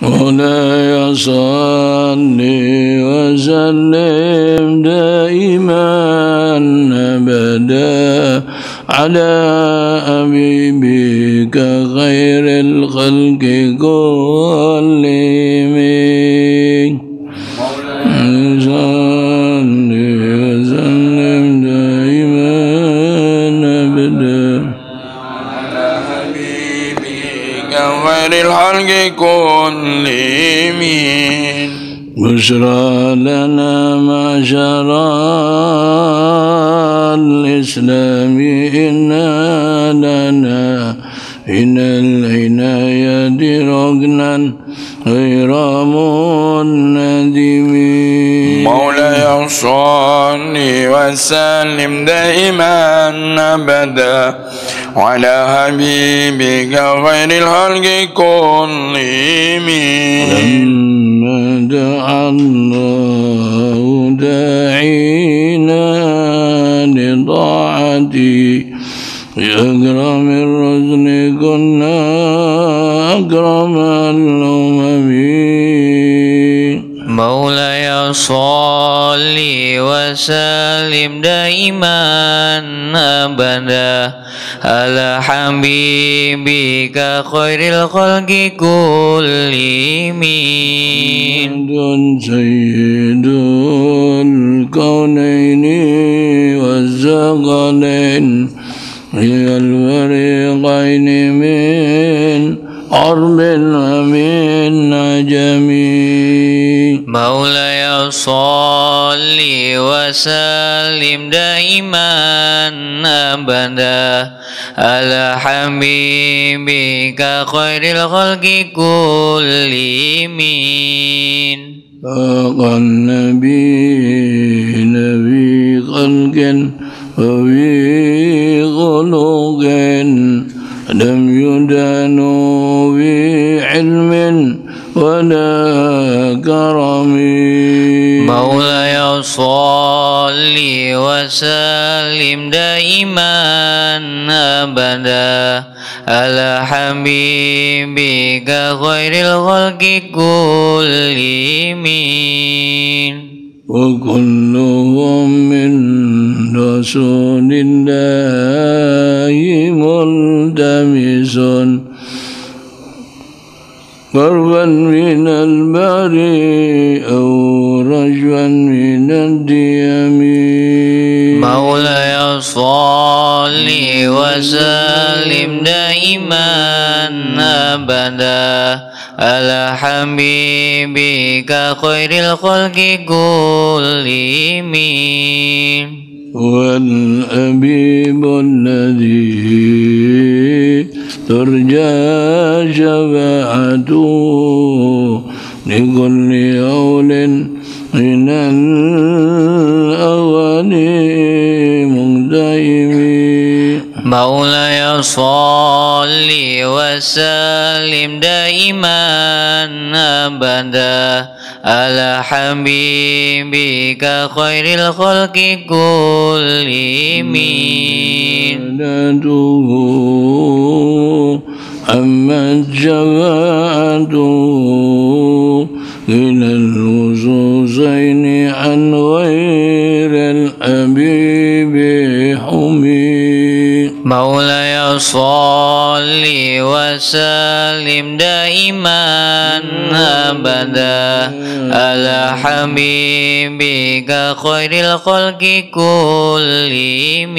ولا يصلي وسلم دائما أبدا على حبيبك خير الخلق كلهم صلي وسلم دائما أبدا على حبيبك خير الخلق كلهم. بشرى لنا معشر الإسلام إنا لنا من العناية ركنا غير منهدم. مولاي صل وسلم دائما أبدا على حبيبك خير الخلق كلهم. لما دعا الله داعينا لطاعته بأكرم الرسل كنا أكرم الأمم. مولاي صل وسلم دائما أبدا على حبيبك خير الخلق كلهم. سيد الكونين والثقلين هي الفريقين من عرب ومن عجم. مولاي صل وسلم دائما أبدا على حبيبك خير الخلق كلهم. فاق النبي نبي خلق وفي خلق لم يدانوا بعلم ولا كرم. مولاي صل وسلم دائما أبدا على حبيبك خير الخلق كلهم. وكلهم من رسول الله ملتمس قربا من البر أو رجوا من الديم. مولاي صل وسلم دائما أبدا على حبيبك خير الخلق كلهم. والأبيب الذي ترجى شفاعته لكل هول من الأواني مقدم. مولاي صل وسلم دائما أبدا على حبيبك خير الخلق كلهم. أما شفاعته إلى الوصوصين عن غير الحبيب حمي. مولاي صل وسلم دائما أبدا على حبيبك خير الخلق كلهم.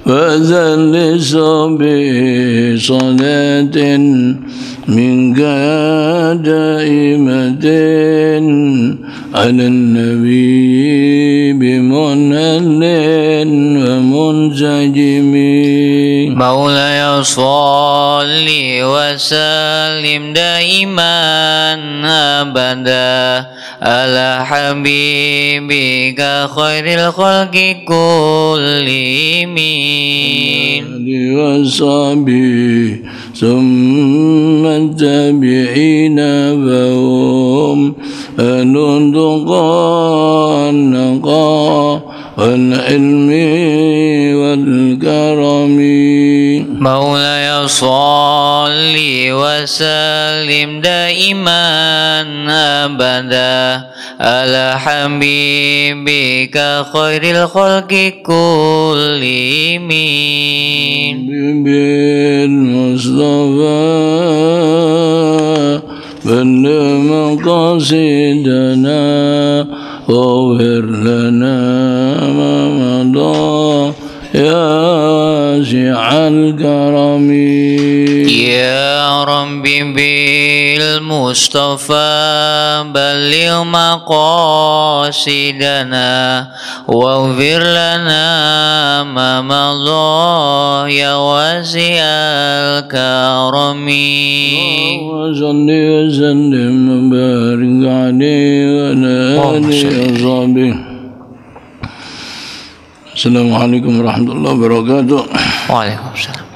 فذلس بصلاة منك دائمة على النبي بمنهل ومنسجم. مولاي صل وسلم دائما أبدا على حبيبك خير الخلق كلهم. وصحبه ثم التابعين فهم أهل التقى النقى والعلم والكرم. مولاي صل وسلم دائما أبدا على حبيبك خير الخلق كلهم بالمصطفى بلغ مقاصدنا واغفر لنا ما مضى يا واسع الكرم يا ربي بالمصطفى بلغ مقاصدنا واغفر لنا ما مضى يا واسع الكرم وصل وسلم وبارك عليه وعلى آله وصحبه. Assalamualaikum warahmatullahi wabarakatuh. Waalaikumsalam.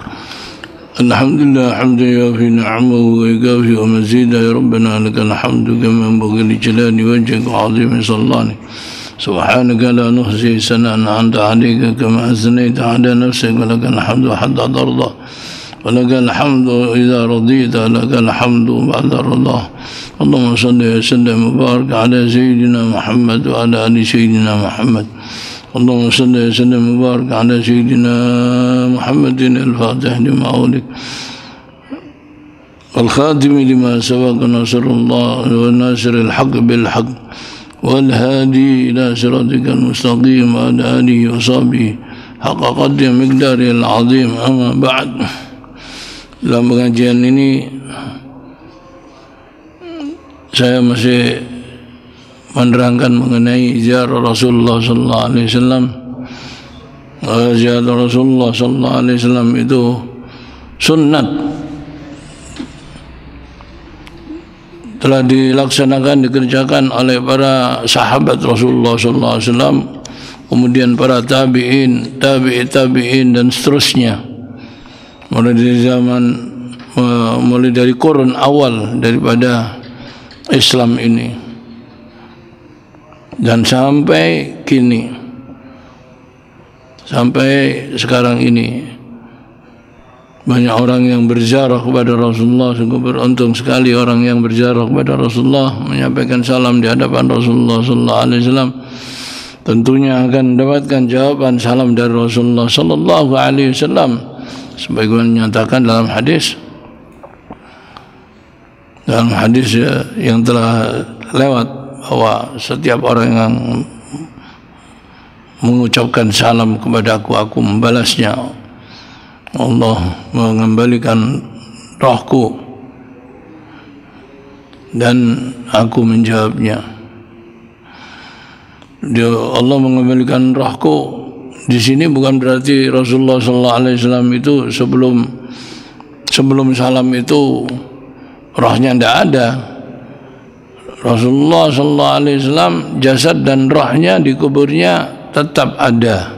Alhamdulillah hamdan yafi ni'amahu wa yukafi wa mazida ya Rabbana lakal hamdu kama yanbaghi li jalali wajhika wa 'azimi sultanik. Subhanaka la nuhsi sana'an anta 'alayka kama asnayta 'ala nafsika wa lakal hamdu hatta tarda wa lakal hamdu idza radita lakal hamdu ba'da ridha. Allahumma shalli wa sallim wa barik 'ala sayyidina Muhammad wa 'ala ali sayyidina Muhammad. اللهم صل وسلم وبارك على سيدنا محمد الفاتح لما أغلق والخاتم لما سبق ناصر الله وناصر الحق بالحق والهادي إلى صراطك المستقيم وعلى آله وصحبه حق قدر مقداره العظيم. أما بعد, dalam pengajian ini saya masih menerangkan mengenai ziarah Rasulullah sallallahu alaihi wasallam. Ziarah Rasulullah sallallahu alaihi wasallam itu sunnat, telah dilaksanakan, dikerjakan oleh para sahabat Rasulullah sallallahu alaihi wasallam, kemudian para tabi'in, tabi'in dan seterusnya, mulai dari qurun awal daripada Islam ini dan sampai kini, sampai sekarang ini banyak orang yang berziarah kepada Rasulullah. Sungguh beruntung sekali orang yang berziarah kepada Rasulullah, menyampaikan salam di hadapan Rasulullah sallallahu alaihi wasallam. Tentunya akan mendapatkan jawaban salam dari Rasulullah sallallahu alaihi wasallam sebagaimana dinyatakan dalam hadis yang telah lewat, bahwa setiap orang yang mengucapkan salam kepada aku membalasnya. Allah mengembalikan rohku dan aku menjawabnya. Allah mengembalikan rohku di sini bukan berarti Rasulullah sallallahu alaihi wasallam itu sebelum salam itu rohnya tidak ada. Rasulullah sallallahu alaihi wasallam jasad dan rohnya di kuburnya tetap ada,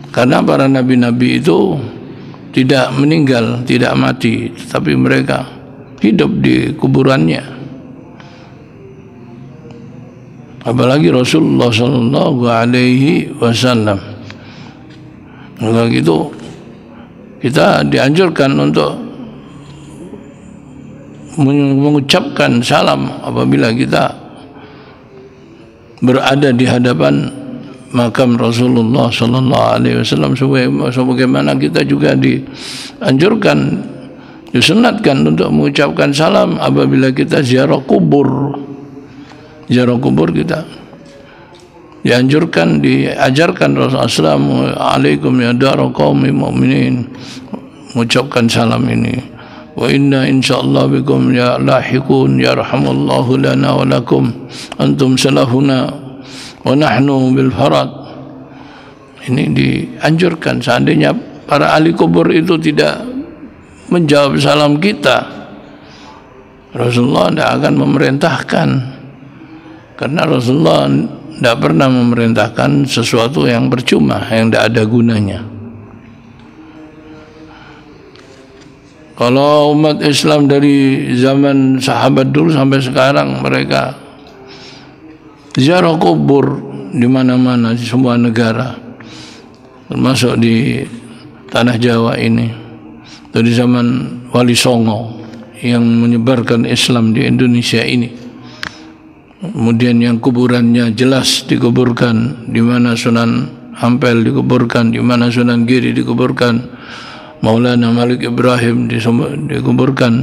karena para nabi-nabi itu tidak meninggal, tidak mati, tetapi mereka hidup di kuburannya. Apalagi Rasulullah sallallahu alaihi wasallam. Maka gitu kita dianjurkan untuk mengucapkan salam apabila kita berada di hadapan makam Rasulullah sallallahu alaihi wasallam, sebagaimana kita juga dianjurkan, disunatkan untuk mengucapkan salam apabila kita ziarah kubur. Ziarah kubur kita dianjurkan, diajarkan Rasulullah Assalamualaikum ya dara qaumi mu'minin, mengucapkan salam ini. Wa inna insyaallah bikum ya lahiqun yarhamullahu lana wa lakum antum salafuna wa nahnu bil farad. Ini dianjurkan. Seandainya para ahli kubur itu tidak menjawab salam kita, Rasulullah tidak akan memerintahkan, karena Rasulullah tidak pernah memerintahkan sesuatu yang percuma, yang tidak ada gunanya. Kalau umat Islam dari zaman sahabat dulu sampai sekarang, mereka ziarah kubur di mana-mana, di semua negara, termasuk di tanah Jawa ini. dari zaman Wali Songo yang menyebarkan Islam di Indonesia ini. Kemudian yang kuburannya jelas dikuburkan, di mana Sunan Ampel dikuburkan, di mana Sunan Giri dikuburkan, Maulana Malik Ibrahim dikuburkan,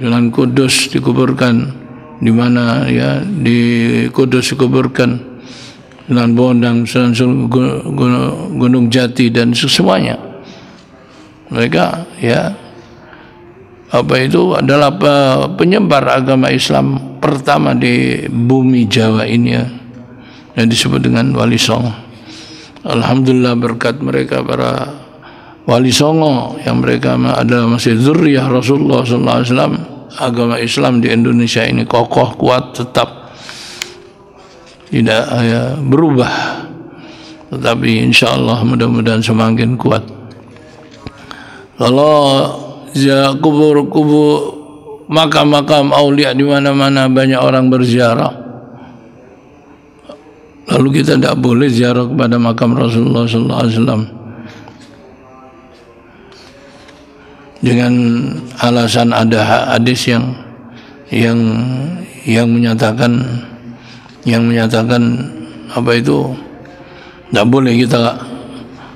Sunan Kudus dikuburkan, di mana ya di Kudus dikuburkan, Sunan Bonang, Sunan Gunung Jati dan semuanya. Mereka ya adalah penyebar agama Islam pertama di bumi Jawa ini ya, yang disebut dengan Wali Songo. Alhamdulillah berkat mereka para Wali Songo yang mereka adalah masih zuriyah Rasulullah SAW, agama Islam di Indonesia ini kokoh, kuat, tetap tidak berubah, tetapi insya Allah mudah-mudahan semakin kuat. Kalau kubur makam-makam aulia di mana-mana banyak orang berziarah, lalu kita tidak boleh ziarah kepada makam Rasulullah SAW dengan alasan ada hadis yang menyatakan apa itu, tidak boleh kita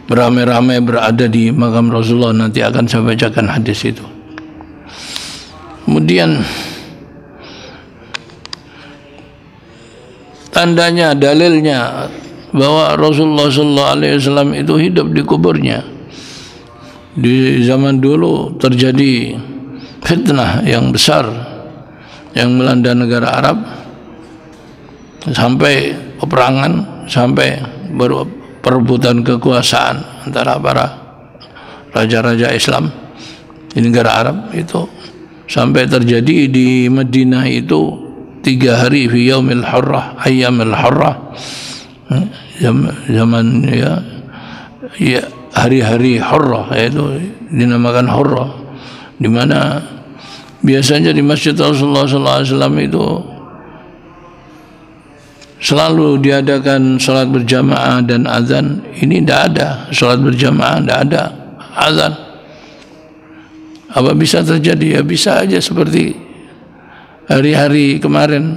beramai-ramai berada di makam Rasulullah. Nanti akan saya bacakan hadis itu. Kemudian tandanya, dalilnya bahwa Rasulullah SAW itu hidup di kuburnya. Di zaman dulu terjadi fitnah yang besar yang melanda negara Arab, sampai peperangan, sampai perebutan kekuasaan antara para raja-raja Islam di negara Arab itu, sampai terjadi di Madinah itu 3 hari fi yaumil hurrah, ayyamil hurrah, zaman ya hari-hari hurrah, yaitu dinamakan hurrah, di mana biasanya di Masjid Rasulullah SAW itu selalu diadakan salat berjamaah dan azan. Ini tidak ada salat berjamaah, tidak ada azan. Apa bisa terjadi? Ya bisa aja seperti hari-hari kemarin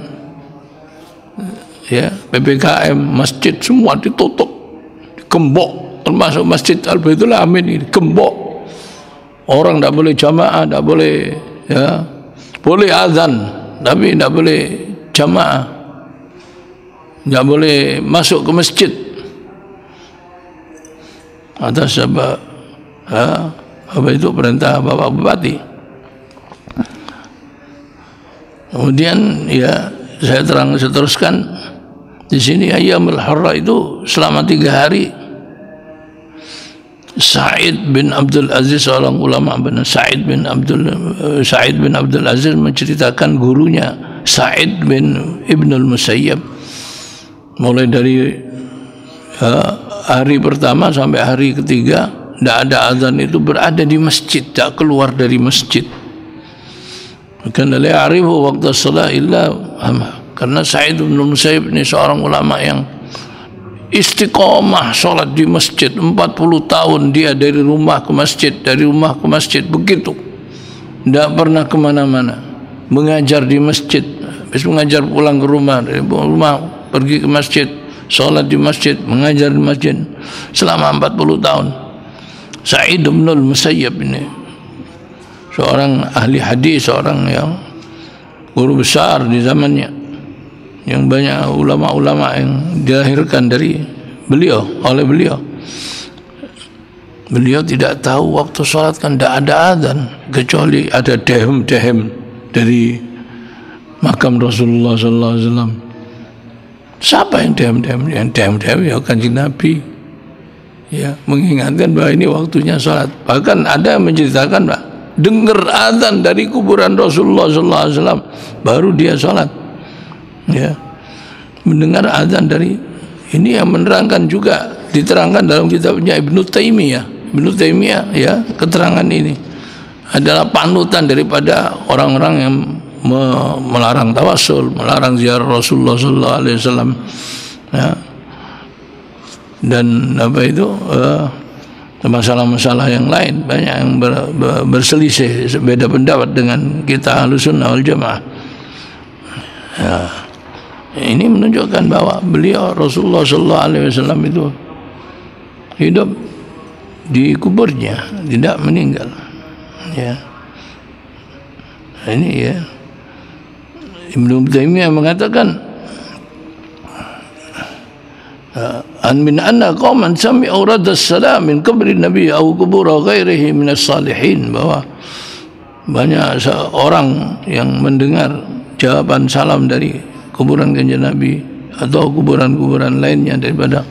ya, PPKM, masjid semua ditutup, dikembok, termasuk Masjid Al-Baitul Amin ini gembok. Orang tidak boleh jamaah, tidak boleh ya, boleh azan tapi tidak boleh jamaah, tidak boleh masuk ke masjid atas apa itu perintah Bapak Bupati. Kemudian ya saya teruskan di sini, ayyamul hurrah itu selama 3 hari. Sa'id bin Abdul Aziz, seorang ulama benar, Sa'id bin Abdul Aziz menceritakan gurunya Sa'id bin Ibnul Musayyab, mulai dari hari pertama sampai hari ketiga tidak ada azan itu berada di masjid, tidak keluar dari masjid. Karena la ya'rifu waqta shalah illa, karena Sa'id bin Musayyab ini seorang ulama yang istiqomah sholat di masjid 40 tahun. Dia dari rumah ke masjid, dari rumah ke masjid, begitu, tidak pernah kemana-mana, mengajar di masjid. Habis mengajar pulang ke rumah, dari rumah pergi ke masjid, sholat di masjid, mengajar di masjid selama 40 tahun. Sa'id bin Musayyab ini seorang ahli hadis, seorang yang guru besar di zamannya, yang banyak ulama-ulama yang dilahirkan dari beliau, oleh beliau. Beliau tidak tahu waktu sholat kan tidak ada azan, kecuali ada dehem-dehem dari makam Rasulullah SAW. Siapa yang dehem-dehem? Yang dehem-dehem ya Kanjeng Nabi, ya, mengingatkan bahwa ini waktunya sholat. Bahkan ada yang menceritakan, Pak, dengar azan dari kuburan Rasulullah SAW baru dia sholat. Ya, mendengar azan dari ini, yang menerangkan juga diterangkan dalam kitabnya Ibnu Taimiyah ya, keterangan ini adalah panutan daripada orang-orang yang melarang tawasul, melarang ziarah Rasulullah SAW ya. Dan apa itu masalah-masalah yang lain banyak yang berselisih, beda pendapat dengan kita Ahlussunnah wal Jamaah. Ya, ini menunjukkan bahwa beliau Rasulullah SAW itu hidup di kuburnya, tidak meninggal. Ya, ini ya, Ibnu Taimiyah mengatakan min anna qauman sami'u radda salam min qabri nabi au qubur ghairihi min as-salihin, bahwa banyak orang yang mendengar jawaban salam dari kuburan kanjeng Nabi atau kuburan-kuburan lainnya daripada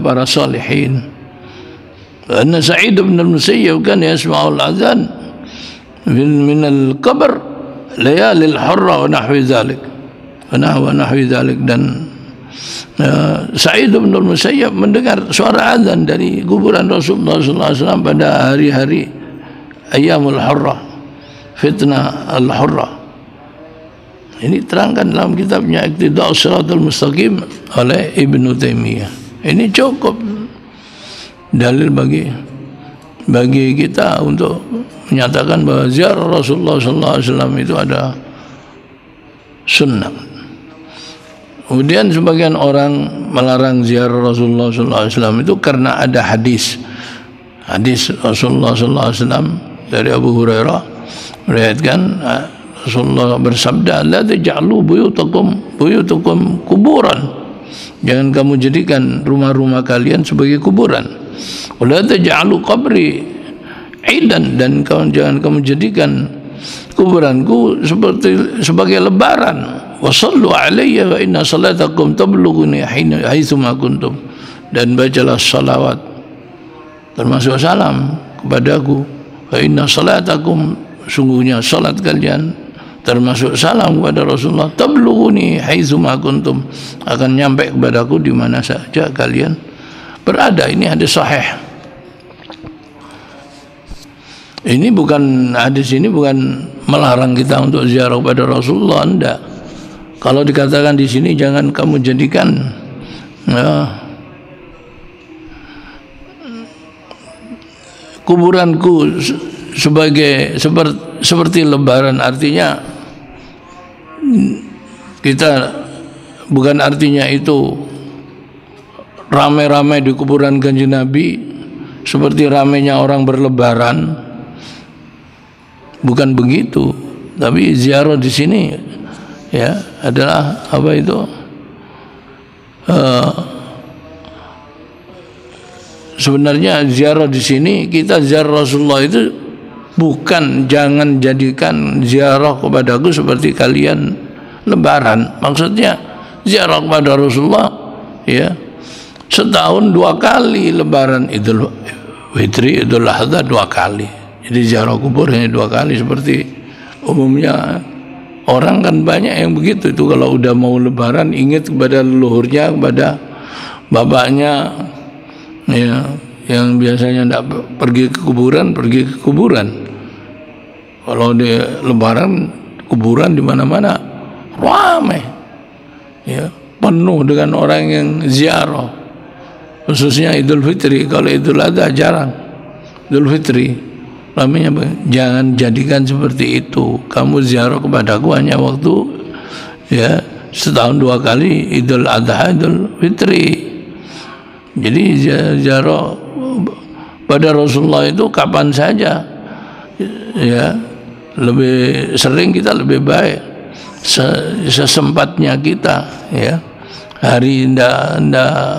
para salihin. Anna Sa'id bin al-Musayyib kan yasma'u al-adhan min al-qabr layali al-hurra wa nahwi dhalik, dan Sa'id bin al-Musayyib mendengar suara azan dari kuburan Rasulullah SAW pada hari-hari ayyamul hurra, fitnah al-hurra. Ini terangkan dalam kitabnya Iqtida'us Shiratal Mustaqim oleh Ibnu Taimiyah. Ini cukup dalil bagi kita untuk menyatakan bahwa ziarah Rasulullah SAW itu ada sunnah. Kemudian sebagian orang melarang ziarah Rasulullah SAW itu karena ada hadis Rasulullah SAW dari Abu Hurairah meriwayatkan Rasulullah bersabda, la taj'alu buyutakum kuburan, jangan kamu jadikan rumah-rumah kalian sebagai kuburan. Wala taj'alu qabri idan, dan jangan kamu jadikan kuburanku sebagai lebaran. Wasallu alayya wa inna salatakum tablughuni haitsuma kuntum, dan bacalah salawat termasuk salam kepadaku. Wa inna salatakum, sungguhnya salat kalian termasuk salam kepada Rasulullah, tablughuni haitsuma kuntum, akan nyampe kepadaku di mana saja kalian berada. Ini hadis sahih. Ini bukan, hadis ini bukan melarang kita untuk ziarah kepada Rasulullah, enggak. Kalau dikatakan di sini jangan kamu jadikan kuburanku seperti lebaran, artinya kita bukan artinya itu ramai-ramai di kuburan kanjeng Nabi seperti ramainya orang berlebaran, bukan begitu. Tapi ziarah di sini ya adalah apa itu, sebenarnya ziarah di sini, kita ziarah Rasulullah itu bukan jangan jadikan ziarah kepadaku seperti kalian lebaran. Maksudnya ziarah kepada Rasulullah ya setahun 2 kali, lebaran Idul Fitri, Idul Adha 2 kali. Jadi ziarah kubur hanya 2 kali, seperti umumnya orang kan banyak yang begitu itu. Kalau udah mau lebaran ingat kepada leluhurnya, kepada bapaknya ya, yang biasanya tidak pergi ke kuburan. Kalau di lebaran kuburan di mana-mana ramai ya, penuh dengan orang yang ziarah, khususnya Idul Fitri. Kalau Idul Adha jarang. Idul Fitri ramainya. Jangan jadikan seperti itu. Kamu ziarah kepadaku hanya waktu ya setahun 2 kali, Idul Adha, Idul Fitri. Jadi ziarah pada Rasulullah itu kapan saja ya, lebih sering kita lebih baik sesempatnya kita ya. Hari ndak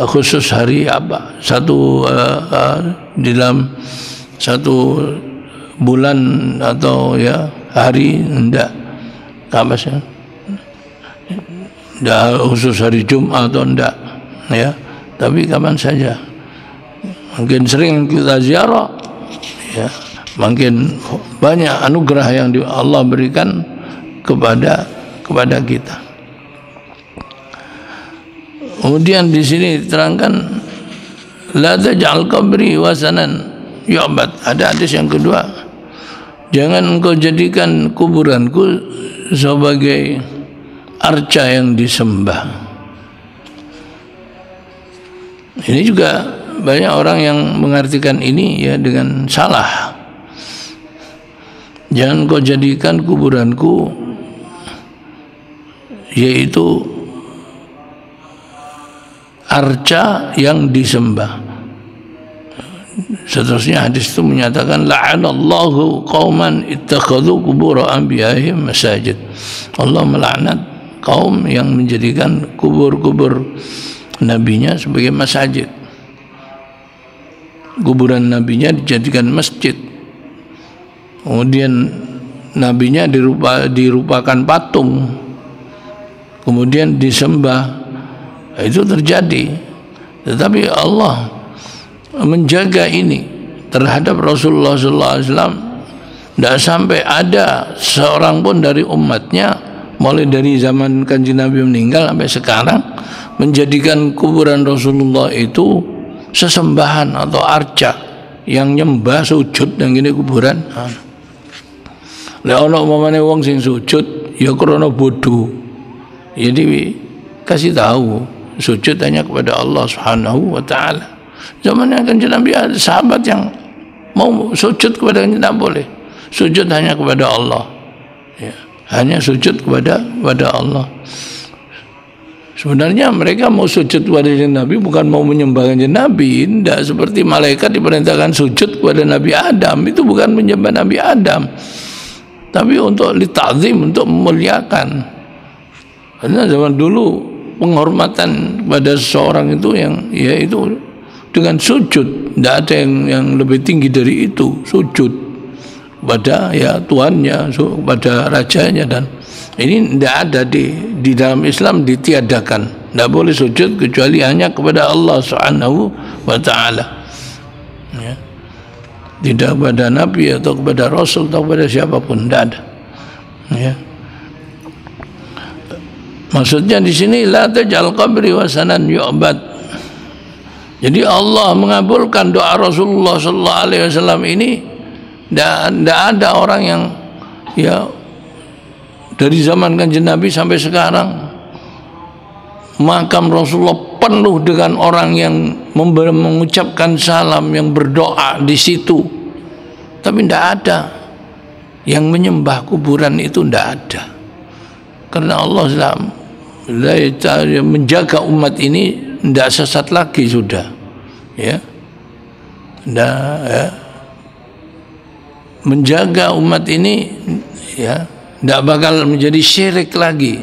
khusus hari apa satu dalam satu bulan atau ya hari, ndak apa sih, ndak khusus hari Jumat atau ndak ya, tapi kapan saja. Makin sering kita ziarah ya, makin banyak anugerah yang Allah berikan kepada kita. Kemudian di sini terangkan la taj'al qabri wasanan yu'bad. Ada hadis yang kedua, jangan engkau jadikan kuburanku sebagai arca yang disembah. Ini juga banyak orang yang mengartikan ini ya dengan salah. Jangan kau jadikan kuburanku yaitu arca yang disembah. Seterusnya hadis itu menyatakan la'anallahu qauman ittakhadhu qubur anbiya'ihim masajid. Allah melaknat kaum yang menjadikan kubur-kubur nabinya sebagai masjid. Kuburan nabinya dijadikan masjid. Kemudian nabinya dirupakan patung. Kemudian disembah. Itu terjadi. Tetapi Allah menjaga ini terhadap Rasulullah SAW. Tidak sampai ada seorang pun dari umatnya, mulai dari zaman Kanjeng Nabi meninggal sampai sekarang, menjadikan kuburan Rasulullah itu sesembahan atau arca yang nyembah sujud yang ini kuburan. Lah ana umpamane wong sing sujud ya krana bodoh. Jadi kasih tahu sujud hanya kepada Allah Subhanahu wa taala. Zamannya Kanjeng Nabi ada sahabat yang mau sujud kepada Kanjeng Nabi boleh. Sujud hanya kepada Allah. Ya, hanya sujud kepada Allah. Sebenarnya mereka mau sujud kepada Nabi bukan mau menyembah Nabi, tidak seperti malaikat diperintahkan sujud kepada Nabi Adam, itu bukan menyembah Nabi Adam, tapi untuk litazim, untuk memuliakan. Karena zaman dulu penghormatan kepada seseorang itu yang ya itu dengan sujud, tidak ada yang lebih tinggi dari itu, sujud pada ya tuannya, pada rajanya. Dan ini tidak ada di dalam Islam, ditiadakan. Tidak boleh sujud kecuali hanya kepada Allah Subhanahu wa taala. Ya. Tidak kepada Nabi atau kepada Rasul atau kepada siapapun, tidak ada. Ya. Maksudnya di sini la taj'al qabri wasanan yu'bad. Jadi Allah mengabulkan doa Rasulullah sallallahu alaihi wasallam ini. Tidak ada orang yang ya dari zaman Kanjeng Nabi sampai sekarang makam Rasulullah penuh dengan orang yang mengucapkan salam, yang berdoa di situ. Tapi tidak ada yang menyembah kuburan itu, tidak ada. Karena Allah menjaga umat ini tidak sesat lagi sudah. Ya. Menjaga umat ini ya tidak bakal menjadi syirik lagi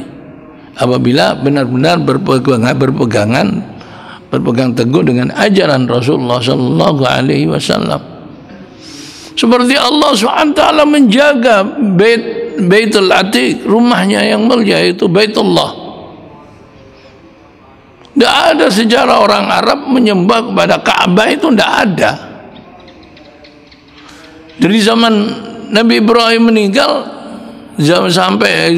apabila benar-benar berpegang teguh dengan ajaran Rasulullah sallallahu alaihi wasallam. Seperti Allah SWT menjaga Baitul Atiq, rumahnya yang mulia itu Baitullah. Tidak ada sejarah orang Arab menyembah kepada Ka'bah, itu tidak ada. Dari zaman Nabi Ibrahim meninggal sampai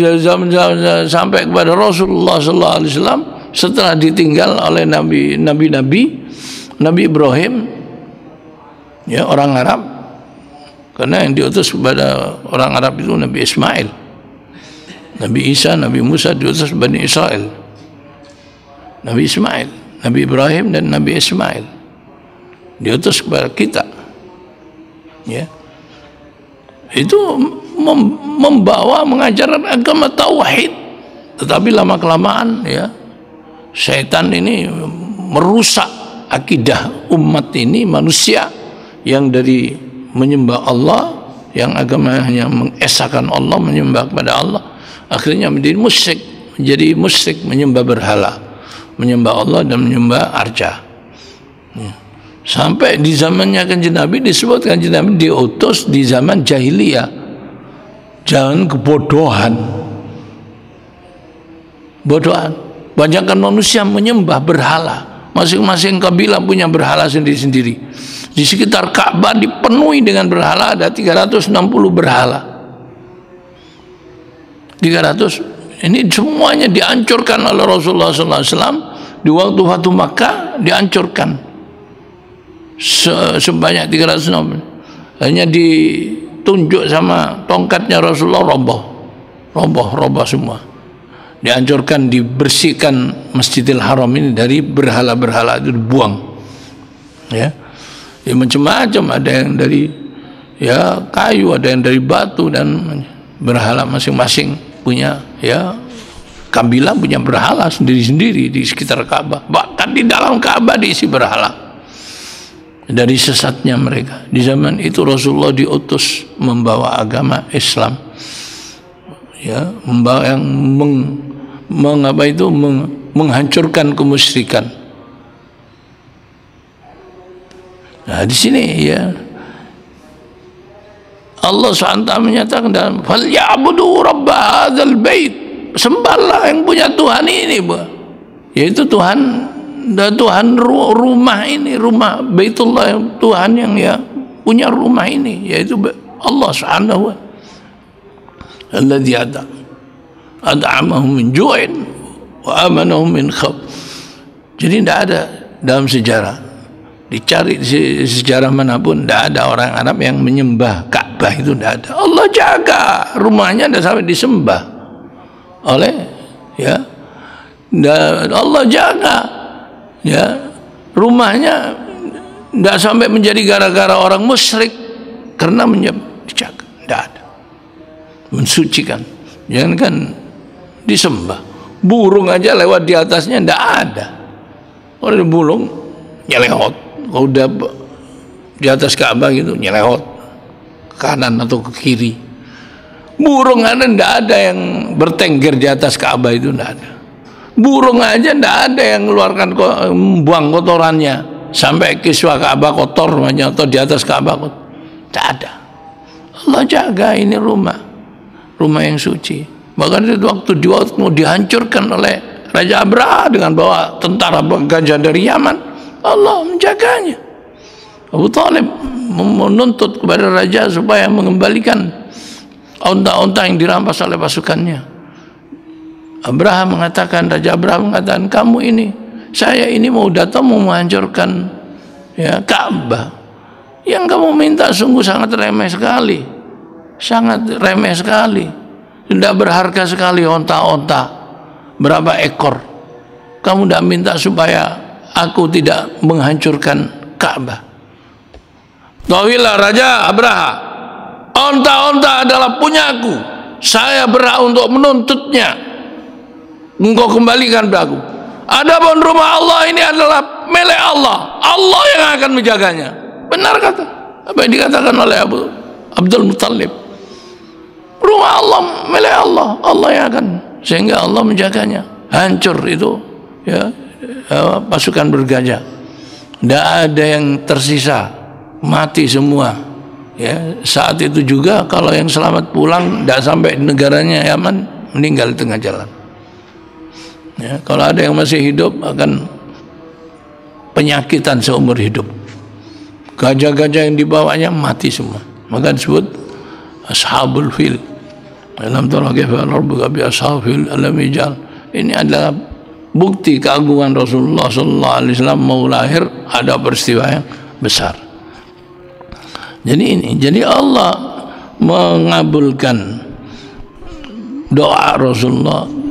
kepada Rasulullah SAW, setelah ditinggal oleh Nabi Ibrahim, ya orang Arab, karena yang diutus kepada orang Arab itu Nabi Ismail, Nabi Isa, Nabi Musa diutus Bani Israel, Nabi Ismail, Nabi Ibrahim dan Nabi Ismail diutus kepada kita, ya. Itu membawa mengajarkan agama tauhid. Tetapi lama-kelamaan ya syaitan ini merusak akidah umat ini, manusia yang dari menyembah Allah, yang agamanya mengesahkan Allah, menyembah kepada Allah, akhirnya menjadi musyrik, menyembah berhala, menyembah Allah dan menyembah arca. Ya. Sampai di zamannya Kanjeng Nabi disebut Kanjeng Nabi diutus di zaman jahiliyah. Jangan kebodohan. Banyakkan manusia menyembah berhala. Masing-masing kabilah punya berhala sendiri-sendiri. Di sekitar Ka'bah dipenuhi dengan berhala, ada 360 berhala. 300. Ini semuanya dihancurkan oleh Rasulullah SAW di waktu Fatu Makkah, dihancurkan. Sebanyak 360, hanya ditunjuk sama tongkatnya Rasulullah, roboh semua, dihancurkan, dibersihkan Masjidil Haram ini dari berhala-berhala itu, dibuang. ya macam-macam, ada yang dari ya kayu, ada yang dari batu, dan berhala masing-masing punya ya. Kabilah punya berhala sendiri-sendiri di sekitar Ka'bah, bahkan di dalam Ka'bah diisi berhala. Dari sesatnya mereka di zaman itu Rasulullah diutus membawa agama Islam, ya, membawa yang menghancurkan kemusyrikan. Nah di sini ya Allah SWT menyatakan dalam falyabudu rabb hadzal bait, sembahlah yang punya Tuhan ini, yaitu Tuhan rumah ini, rumah Baitullah, Tuhan yang ya punya rumah ini, yaitu Allah Subhanahu wa ta'ala, alladzi at'amahum min ju'in wa amanahum min khauf. Jadi tidak ada dalam sejarah, dicari di sejarah manapun, tidak ada orang Arab yang menyembah Ka'bah, itu tidak ada. Allah jaga rumahnya, tidak sampai disembah oleh ya, Allah jaga ya rumahnya, tidak sampai menjadi gara-gara orang musyrik karena dijaga, tidak ada. Mensucikan, jangan kan disembah. Burung aja lewat di atasnya tidak ada. Orang burung nyelewat, kalau udah di atas Ka'bah gitu nyelewat ke kanan atau ke kiri. Burung ada, tidak ada yang bertengger di atas Ka'bah, itu tidak ada. Burung aja tidak ada yang mengeluarkan buang kotorannya sampai kiswah Ka'bah kotor atau di atas Ka'bah kotor, tidak ada. Allah jaga ini rumah yang suci. Bahkan itu waktu mau dihancurkan oleh Raja Abraha dengan bawa tentara gajah dari Yaman, Allah menjaganya. Abu Thalib menuntut kepada raja supaya mengembalikan onta-onta yang dirampas oleh pasukannya. Raja Abraha mengatakan, kamu ini, saya ini mau datang mau menghancurkan ya Ka'bah, yang kamu minta sungguh sangat remeh sekali, tidak berharga sekali onta-onta, berapa ekor. Kamu tidak minta supaya aku tidak menghancurkan Ka'bah. Tahuilah Raja Abraha, onta-onta adalah punyaku, saya berhak untuk menuntutnya. Engkau kembalikan padaku. Adapun rumah Allah ini adalah milik Allah, Allah yang akan menjaganya. Benar kata apa yang dikatakan oleh Abdul Muttalib. Rumah Allah milik Allah, Allah yang akan, sehingga Allah menjaganya. Hancur itu ya pasukan bergajah, tidak ada yang tersisa, mati semua. Ya, saat itu juga kalau yang selamat pulang tidak sampai di negaranya Yaman, meninggal di tengah jalan. Ya, kalau ada yang masih hidup akan penyakitan seumur hidup. Gajah-gajah yang dibawanya mati semua. Maka disebut ashabul fil. Dalam Taraqifa al-Rabbuka bi ashabil alam ijal. Ini adalah bukti keagungan Rasulullah sallallahu alaihi wasallam mau lahir ada peristiwa yang besar. Jadi Allah mengabulkan doa Rasulullah.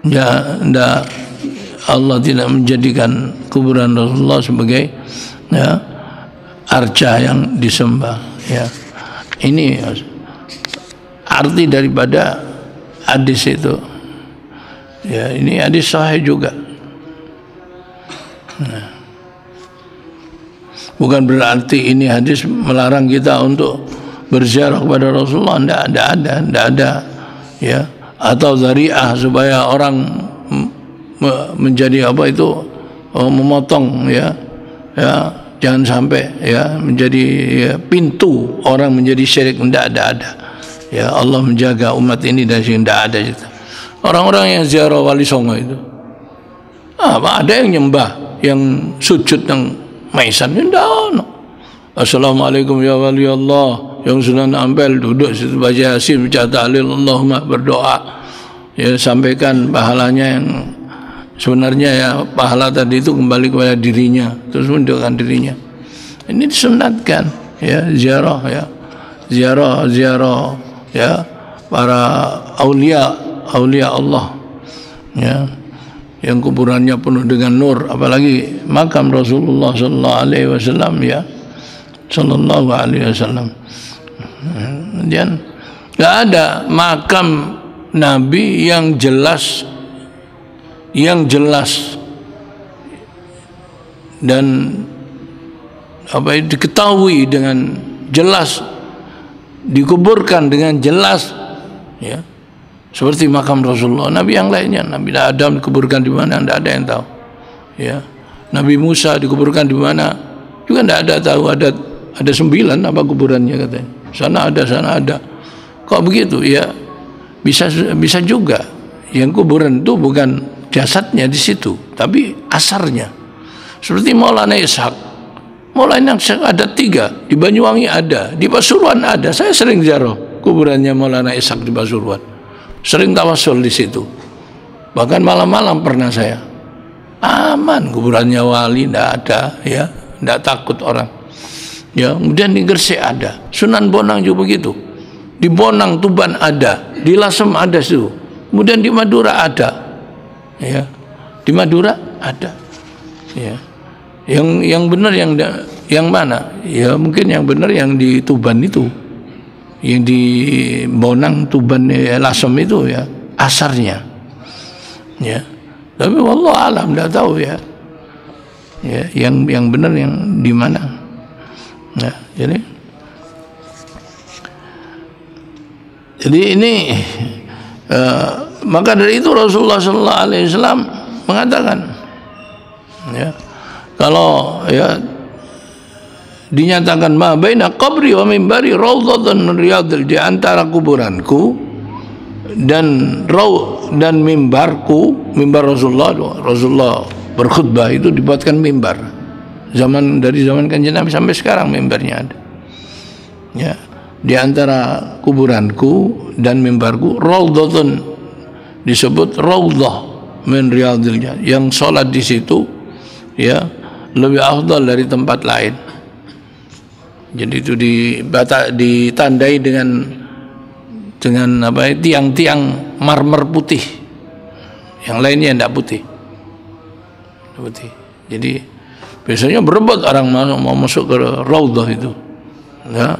Ya, Allah tidak menjadikan kuburan Rasulullah sebagai ya arca yang disembah. Ya, ini arti daripada hadis itu. Ya, ini hadis sahih juga. Nah, bukan berarti ini hadis melarang kita untuk berziarah kepada Rasulullah. Tidak ada. Ya. Atau zari'ah supaya orang menjadi apa itu memotong ya jangan sampai ya menjadi ya, pintu orang menjadi syirik. Tidak ada ya. Allah menjaga umat ini dari sini. Tidak ada gitu. Orang-orang yang ziarah Wali Songo itu ada yang nyembah, yang sujud, yang maisan. Tidak. Assalamualaikum ya wali Allah, yang Sunan Ampel duduk situ baca Yasin, baca tahlil, Allahumma berdoa, ya sampaikan pahalanya yang sebenarnya ya pahala tadi itu kembali kepada dirinya, terus mendekatkan dirinya. Ini disunatkan ya ziarah ya para aulia Allah ya. yang kuburannya penuh dengan nur, apalagi makam Rasulullah sallallahu alaihi wasallam ya, sallallahu alaihi wasallam. Kemudian enggak ada makam Nabi yang jelas dan diketahui dengan jelas, dikuburkan dengan jelas ya, seperti makam Rasulullah. Nabi yang lainnya, Nabi Adam dikuburkan di mana tidak ada yang tahu ya. Nabi Musa dikuburkan di mana juga tidak ada tahu. Ada 9 apa kuburannya katanya, sana ada. Kok begitu ya? Bisa juga yang kuburan itu bukan jasadnya di situ, tapi asarnya. Seperti Maulana Ishaq. Maulana Ishaq ada 3, di Banyuwangi ada, di Pasuruan ada. Saya sering ziarah kuburannya Maulana Ishaq di Pasuruan, sering tawasul di situ. Bahkan malam-malam pernah saya. Aman, kuburannya wali tidak ada ya, tidak takut orang. Ya, kemudian di Gresik ada, Sunan Bonang juga begitu. Di Bonang Tuban ada, di Lasem ada situ. Kemudian di Madura ada. Ya. Di Madura ada. Ya. Yang benar yang mana? Ya mungkin yang benar yang di Tuban itu. Yang di Bonang Tuban Lasem itu ya, asarnya. Ya. Tapi wallahu alam enggak tahu ya. Ya, yang benar yang di mana? Nah, jadi ini maka dari itu Rasulullah sallallahu alaihi wasallam mengatakan ya, kalau ya dinyatakan ma baina qabri wa mimbari raudhatun min riyadil, di antara kuburanku dan mimbarku, mimbar Rasulullah berkhutbah itu dibuatkan mimbar. Dari zaman Kanjeng Nabi sampai sekarang mimbarnya ada. Ya, di antara kuburanku dan mimbarku raudhatun, disebut raudhah min riyadil jannah, yang sholat di situ ya lebih afdal dari tempat lain. Jadi itu ditandai dengan tiang-tiang marmer putih, yang lainnya tidak putih. Jadi biasanya berebut orang mau masuk ke raudhah itu. Ya.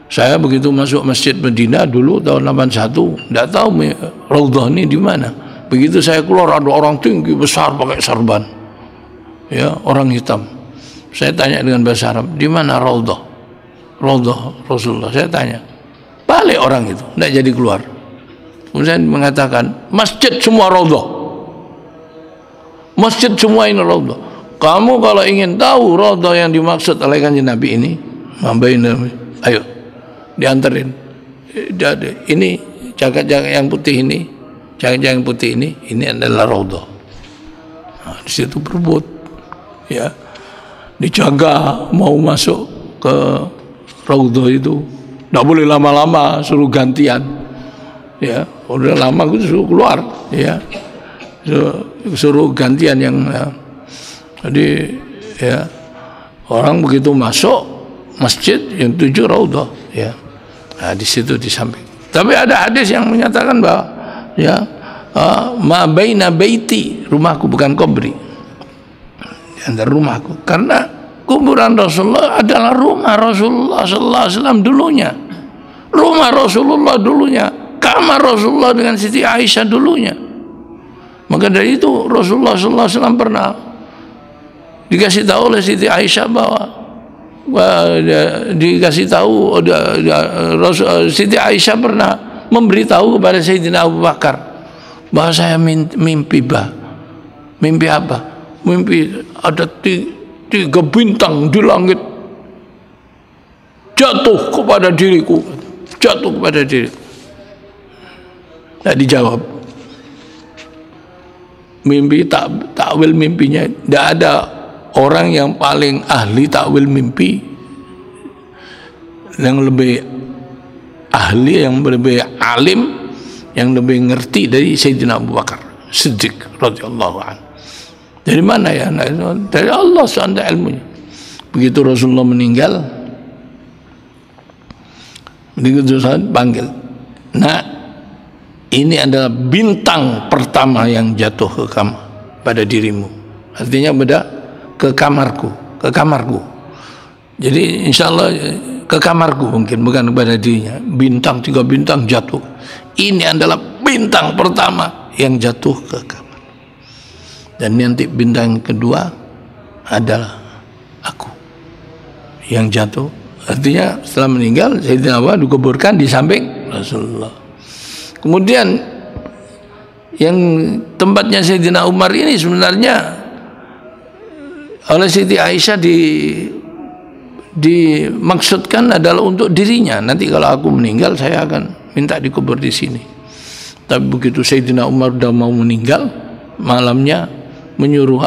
Saya begitu masuk Masjid Medina dulu tahun 81, tidak tahu raudhah ini di mana. Begitu saya keluar ada orang tinggi besar pakai sarban. Ya, orang hitam. Saya tanya dengan bahasa Arab, "Di mana raudhah?" Raudhah Rasulullah. Saya tanya. Balik orang itu, tidak jadi keluar. Kemudian mengatakan, "Masjid semua raudhah. Masjid semua ini raudhah. Kamu kalau ingin tahu raudhah yang dimaksud oleh Kanjeng Nabi ini, ayo dianterin. Ini jagat-jagat yang putih ini, jagat-jagat yang putih ini adalah raudhah." Nah, di situ berebut, ya, dijaga mau masuk ke raudhah itu, tidak boleh lama-lama, suruh gantian. Ya, udah lama gue suruh keluar, ya. Suruh gantian yang jadi ya, orang begitu masuk masjid yang 7 raudhah ya. Nah, di situ di samping. Tapi ada hadis yang menyatakan bahwa ya ma baina baiti, rumahku bukan kubri, di antara rumahku, karena kuburan Rasulullah adalah rumah Rasulullah sallallahu alaihi wasallam dulunya. Rumah Rasulullah dulunya, kamar Rasulullah dengan Siti Aisyah dulunya. Maka dari itu Rasulullah SAW pernah dikasih tahu oleh Siti Aisyah bahwa Siti Aisyah pernah memberitahu kepada Sayyidina Abu Bakar bahwa saya mimpi apa? Mimpi ada 3 bintang di langit jatuh kepada diriku. Tidak dijawab. Mimpi takwil mimpinya, tidak ada orang yang paling ahli takwil mimpi, yang lebih ahli, yang lebih alim, yang lebih ngerti dari Sayyidina Abu Bakar Siddiq radhiyallahu anhu. Dari mana ya? Dari Allah SWT ilmunya. Begitu Rasulullah meninggal, panggil, "Nah, ini adalah bintang pertama yang jatuh ke pada dirimu. Artinya ke kamarku. Jadi insya Allah ke kamarku, mungkin bukan kepada dirinya. Bintang, 3 bintang jatuh. Ini adalah bintang pertama yang jatuh ke kamar. Dan nanti bintang kedua adalah aku yang jatuh. Artinya setelah meninggal Sayyidina Abu Bakar dikuburkan di samping Rasulullah. Kemudian yang tempatnya Sayyidina Umar ini sebenarnya oleh Siti Aisyah dimaksudkan adalah untuk dirinya. Nanti kalau aku meninggal saya akan minta dikubur di sini. Tapi begitu Sayyidina Umar sudah mau meninggal, malamnya menyuruh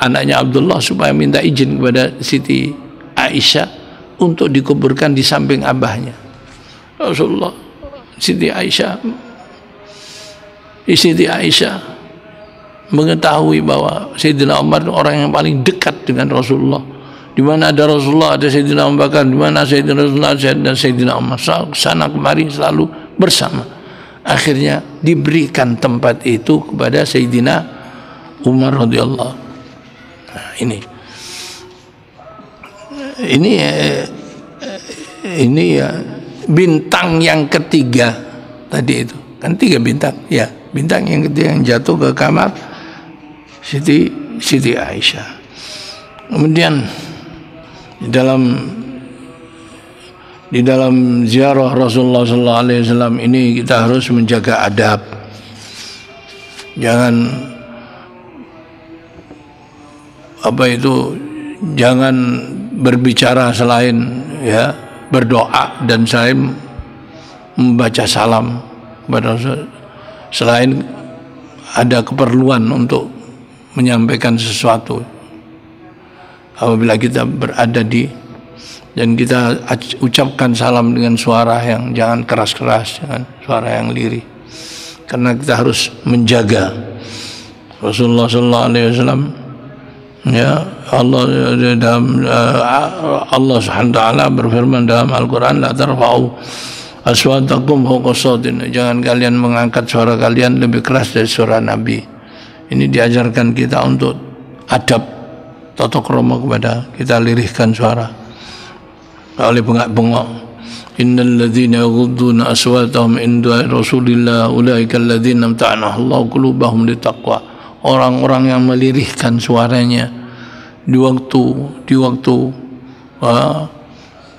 anaknya Abdullah supaya minta izin kepada Siti Aisyah untuk dikuburkan di samping abahnya. Rasulullah, Siti Aisyah mengetahui bahwa Sayyidina Umar orang yang paling dekat dengan Rasulullah. Di mana ada Rasulullah ada Sayyidina Abu Bakar, di mana Sayyidina Rasulullah dan Sayyidina Umar, sana kemari selalu bersama. Akhirnya diberikan tempat itu kepada Sayyidina Umar radhiyallahu. Nah, ini ya bintang yang ketiga tadi itu. Kan 3 bintang, ya. Bintang yang ketiga yang jatuh ke kamar Siti Aisyah. Kemudian di dalam ziarah Rasulullah sallallahu alaihi wasallam ini kita harus menjaga adab. Jangan berbicara selain ya berdoa dan selain membaca salam kepada Rasul, selain ada keperluan untuk menyampaikan sesuatu. Apabila kita berada dan kita ucapkan salam dengan suara yang jangan keras-keras, dengan suara yang lirih, karena kita harus menjaga. Rasulullah sallallahu alaihi wasallam, ya Allah Subhanahu wa taala berfirman dalam Al-Qur'an, la tarfa'u aswatakum fawqa sautin, jangan kalian mengangkat suara kalian lebih keras dari suara Nabi. Ini diajarkan kita untuk adab tata krama kepada kita, lirihkan suara oleh bengak-bengok. Innal ladzina yaghudduna aswatahum inda Rasulillah ulaika alladzina amta'ana Allahu qulubahum litaqwa. Orang-orang yang melirihkan suaranya di waktu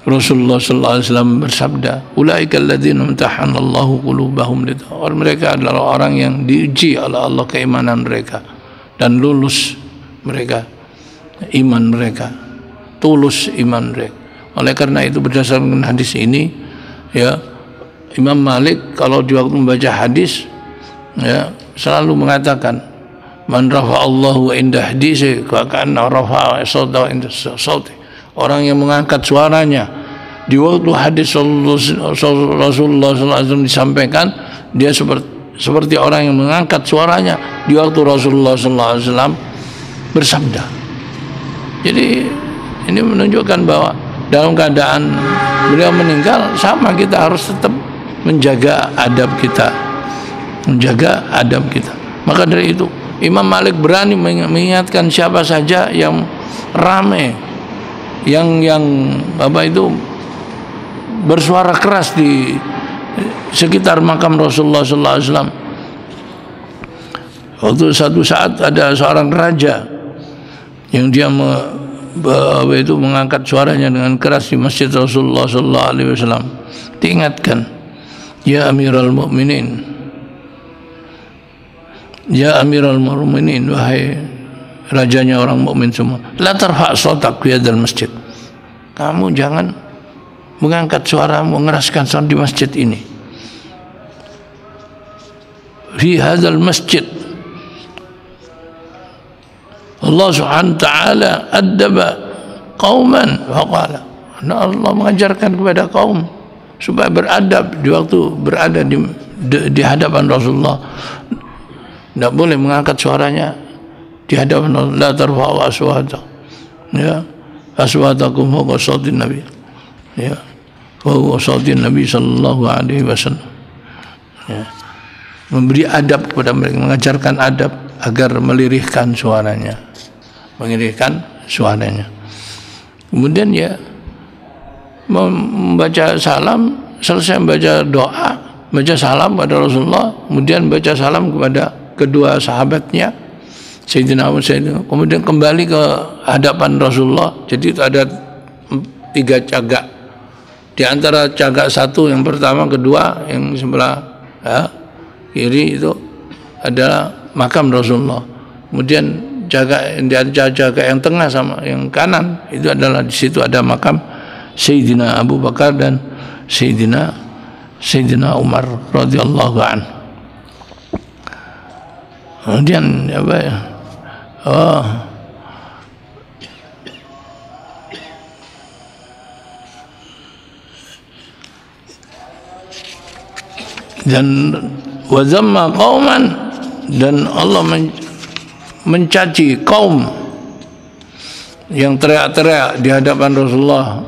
Rasulullah sallallahu alaihi wasallam bersabda, ulaika alladzina amtahana Allahu qulubahum litaqwa. Mereka adalah orang yang diuji oleh Allah keimanan mereka dan lulus mereka, iman mereka, tulus iman mereka. Oleh karena itu berdasarkan hadis ini, ya, Imam Malik kalau di waktu membaca hadis, ya, selalu mengatakan, man rafa'allahu inda hadisi ka'anna rafa'a sawtahu inda sawti. Orang yang mengangkat suaranya di waktu hadis Rasulullah SAW disampaikan, dia seperti orang yang mengangkat suaranya di waktu Rasulullah SAW bersabda. Jadi ini menunjukkan bahwa dalam keadaan beliau meninggal, sama kita harus tetap menjaga adab kita, Maka dari itu Imam Malik berani mengingatkan siapa saja yang ramai, yang bersuara keras di sekitar makam Rasulullah SAW. Waktu satu saat ada seorang raja yang dia mengangkat suaranya dengan keras di masjid Rasulullah SAW. Diingatkan, ya Amirul Mukminin, wahai rajanya orang mukmin semua, la tarfa' sautak fi hadzal masjid. Kamu jangan mengangkat suaramu, mengeraskan suara di masjid ini. Fi hadzal masjid Allah Subhanahu wa taala adaba qauman faqala. Allah mengajarkan kepada kaum supaya beradab di waktu berada di hadapan Rasulullah. Tidak boleh mengangkat suaranya di hadapan Allah. La tarfa'u aswatakum, ya, aswatakum fawqa sautin Nabi, ya, fawqa sautin Nabi sallallahu alaihi wasallam, ya. memberi adab kepada mereka, mengajarkan adab agar melirihkan suaranya, kemudian ya membaca salam, selesai membaca doa, baca salam pada Rasulullah, kemudian baca salam kepada kedua sahabatnya Sayyidina Abu Sayyidina, kemudian kembali ke hadapan Rasulullah. Jadi itu ada 3 cagak. Di antara cagak satu yang pertama, kedua, yang sebelah kiri itu adalah makam Rasulullah. Kemudian cagak yang tengah sama yang kanan itu adalah, di situ ada makam Sayyidina Abu Bakar dan Sayyidina Umar radhiyallahu anhu. Kemudian apa ya? Dan wazamma qauman, dan Allah mencaci kaum yang teriak-teriak di hadapan Rasulullah,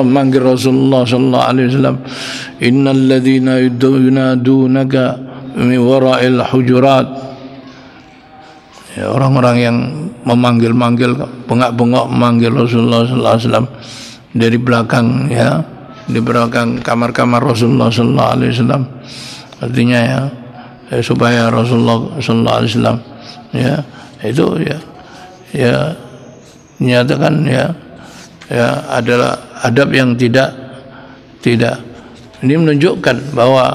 memanggil Rasulullah sallallahu alaihi wasallam, innal ladzina yunadunaka min wara'il hujurat, ya, orang-orang yang memanggil-manggil, bengak-bengok memanggil Rasulullah sallallahu alaihi wasallam dari belakang, ya, di belakang kamar-kamar Rasulullah sallallahu alaihi wasallam. Artinya ya, supaya Rasulullah sallallahu alaihi wasallam ya itu ya nyatakan ya adalah adab yang tidak ini menunjukkan bahwa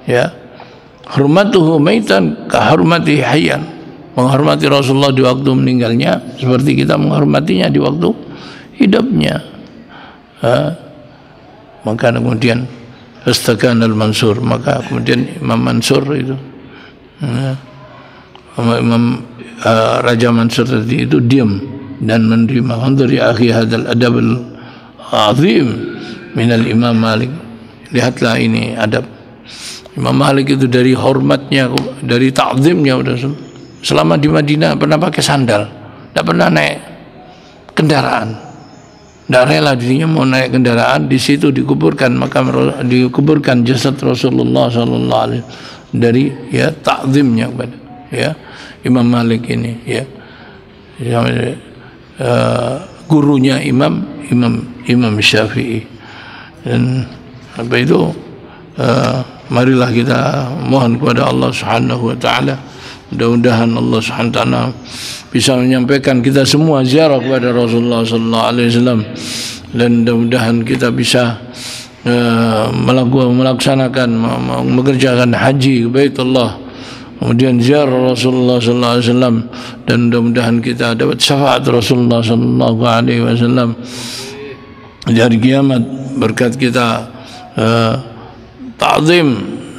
ya hurmatuhu maitan ka hurmati hayyan, menghormati Rasulullah di waktu meninggalnya seperti kita menghormatinya di waktu hidupnya. Maka kemudian Astakan al-Mansur, maka kemudian Imam Mansur itu Imam Raja Mansur tadi itu diam dan menerima. Dari akhi hadal adab al-azim min al-Imam Malik. Lihatlah ini adab Imam Malik itu, dari hormatnya, dari ta'zimnya. Selama di Madinah pernah pakai sandal, tidak pernah naik kendaraan. Tidak rela dirinya mau naik kendaraan. Di situ dikuburkan jasad Rasulullah sallallahu alaihi wasallam, dari ya ta'zimnya kepada ya Imam Malik ini, ya gurunya Imam Syafi'i. Dan apa itu marilah kita mohon kepada Allah Subhanahu wa taala, mudah-mudahan Allah Subhanahu wa taala bisa menyampaikan kita semua ziarah kepada Rasulullah sallallahu alaihi wasallam, dan mudah-mudahan kita bisa melaksanakan, mengerjakan haji ke Baitullah, kemudian ziarah Rasulullah sallallahu alaihi wasallam, dan mudah-mudahan kita dapat syafaat Rasulullah sallallahu alaihi wasallam di hari kiamat berkat kita ta'zim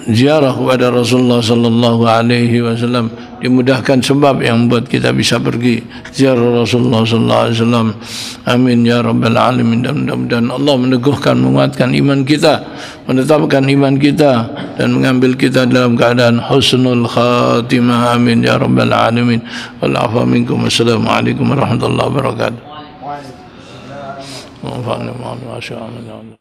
ziarah kepada Rasulullah sallallahu alaihi wasallam. Dimudahkan sebab yang membuat kita bisa pergi ziarah Rasulullah sallallahu alaihi wasallam. Amin ya rabbal alamin. Dan mudah-mudahan Allah meneguhkan, menguatkan iman kita, menetapkan iman kita, dan mengambil kita dalam keadaan husnul khatimah. Amin ya rabbal alamin. Wal afa minkum. Wassalamualaikum warahmatullahi wabarakatuh. Wa